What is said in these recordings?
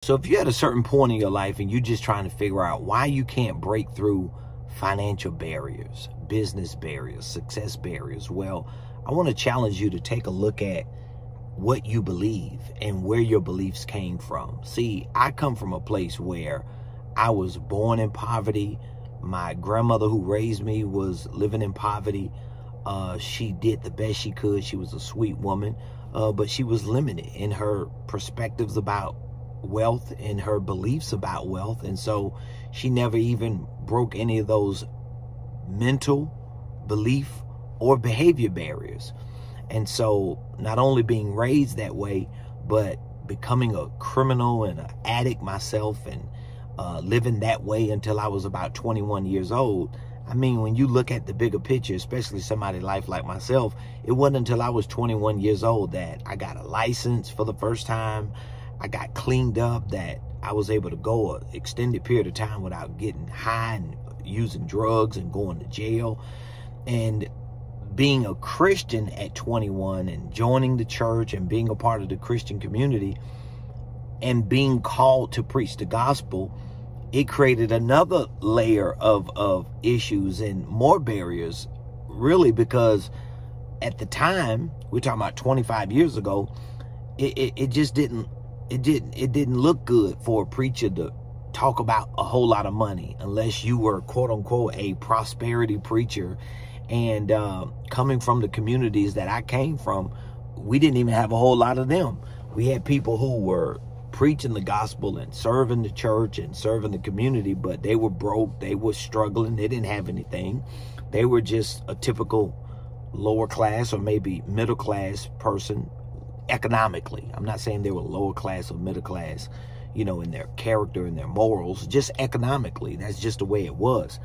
So if you're at a certain point in your life and you're just trying to figure out why you can't break through financial barriers, business barriers, success barriers, well, I want to challenge you to take a look at what you believe and where your beliefs came from. See, I come from a place where I was born in poverty. My grandmother who raised me was living in poverty. She did the best she could. She was a sweet woman, but she was limited in her perspectives about wealth and her beliefs about wealth. And so she never even broke any of those mental, belief, or behavior barriers. And so not only being raised that way, but becoming a criminal and an addict myself and living that way until I was about 21 years old. I mean, when you look at the bigger picture, especially somebody's life like myself, it wasn't until I was 21 years old that I got a license for the first time. I got cleaned up, that I was able to go an extended period of time without getting high and using drugs and going to jail. And being a Christian at 21 and joining the church and being a part of the Christian community and being called to preach the gospel, it created another layer of issues and more barriers, really, because at the time, we're talking about 25 years ago, it just didn't look good for a preacher to talk about a whole lot of money unless you were, quote unquote, a prosperity preacher. And coming from the communities that I came from, we didn't even have a whole lot of them. We had people who were preaching the gospel and serving the church and serving the community, but they were broke, they were struggling, they didn't have anything. They were just a typical lower class or maybe middle class person economically. I'm not saying they were lower class or middle class, you know, in their character and their morals, just economically. That's just the way it was.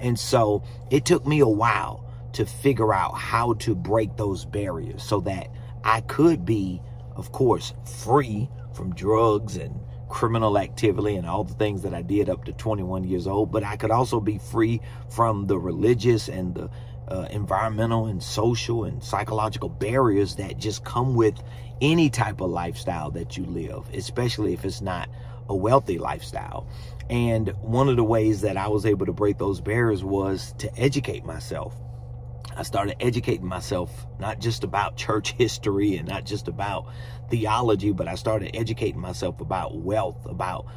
And so it took me a while to figure out how to break those barriers so that I could be, of course, free from drugs and criminal activity and all the things that I did up to 21 years old, but I could also be free from the religious and the environmental and social and psychological barriers that just come with any type of lifestyle that you live, especially if it's not a wealthy lifestyle. And one of the ways that I was able to break those barriers was to educate myself. I started educating myself, not just about church history and not just about theology, but I started educating myself about wealth, about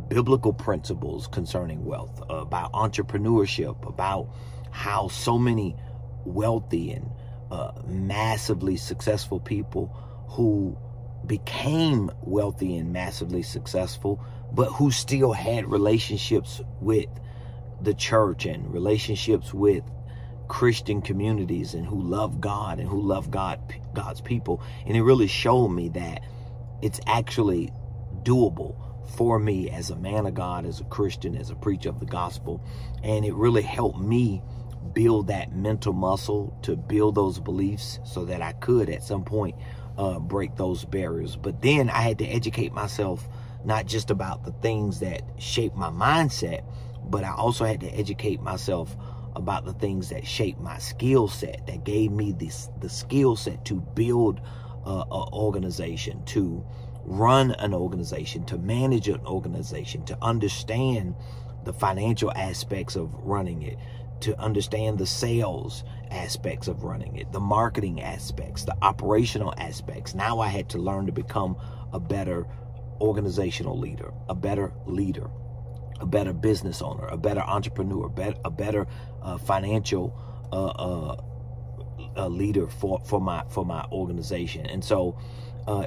biblical principles concerning wealth, about entrepreneurship, about how so many wealthy and massively successful people who became wealthy and massively successful, but who still had relationships with the church and relationships with Christian communities and who love God and who love God's people. And it really showed me that it's actually doable for me as a man of God, as a Christian, as a preacher of the gospel. And it really helped me build that mental muscle to build those beliefs so that I could at some point break those barriers. But then I had to educate myself not just about the things that shaped my mindset, but I also had to educate myself about the things that shaped my skill set, that gave me the skill set to build an organization, to run an organization, to manage an organization, to understand the financial aspects of running it, to understand the sales aspects of running it, the marketing aspects, the operational aspects. Now I had to learn to become a better organizational leader, a better business owner, a better entrepreneur, a better financial leader for my organization. And so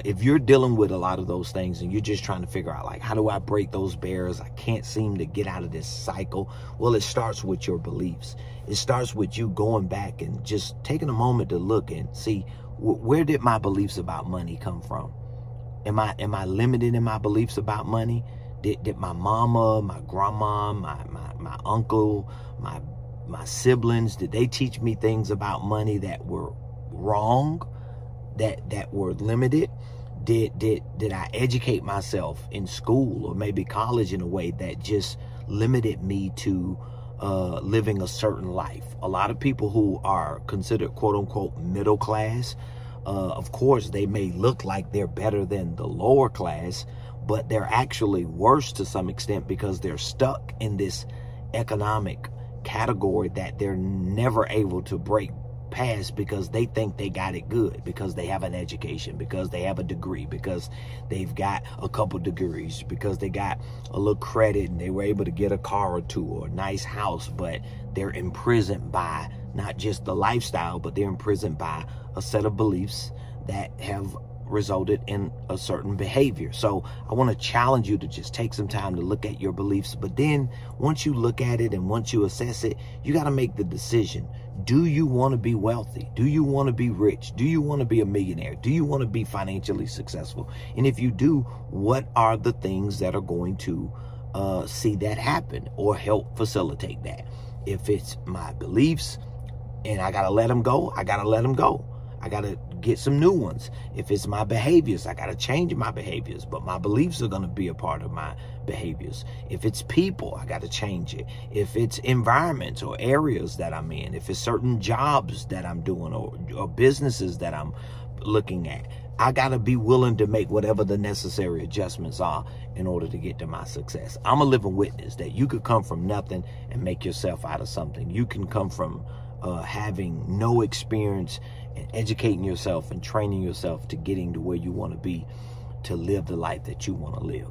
if you're dealing with a lot of those things and you're just trying to figure out, like, how do I break those barriers? I can't seem to get out of this cycle. Well, it starts with your beliefs. It starts with you going back and just taking a moment to look and see, where did my beliefs about money come from? Am I limited in my beliefs about money? Did my mama, my grandma, my uncle, my siblings, did they teach me things about money that were wrong, that were limited? Did I educate myself in school or maybe college in a way that just limited me to living a certain life? A lot of people who are considered, quote unquote, middle class, of course, they may look like they're better than the lower class, but they're actually worse to some extent because they're stuck in this economic category that they're never able to break past because they think they got it good, because they have an education, because they have a degree, because they've got a couple degrees, because they got a little credit and they were able to get a car or two or a nice house, but they're imprisoned by not just the lifestyle, but they're imprisoned by a set of beliefs that have resulted in a certain behavior. So I want to challenge you to just take some time to look at your beliefs. But then once you look at it and once you assess it, you got to make the decision. Do you want to be wealthy? Do you want to be rich? Do you want to be a millionaire? Do you want to be financially successful? And if you do, what are the things that are going to see that happen or help facilitate that? If it's my beliefs and I got to let them go, I got to let them go. I got to get some new ones. If it's my behaviors, I got to change my behaviors, but my beliefs are going to be a part of my behaviors. If it's people, I got to change it. If it's environments or areas that I'm in, if it's certain jobs that I'm doing or businesses that I'm looking at, I got to be willing to make whatever the necessary adjustments are in order to get to my success. I'm a living witness that you could come from nothing and make yourself out of something. You can come from having no experience and educating yourself and training yourself to getting to where you want to be to live the life that you want to live.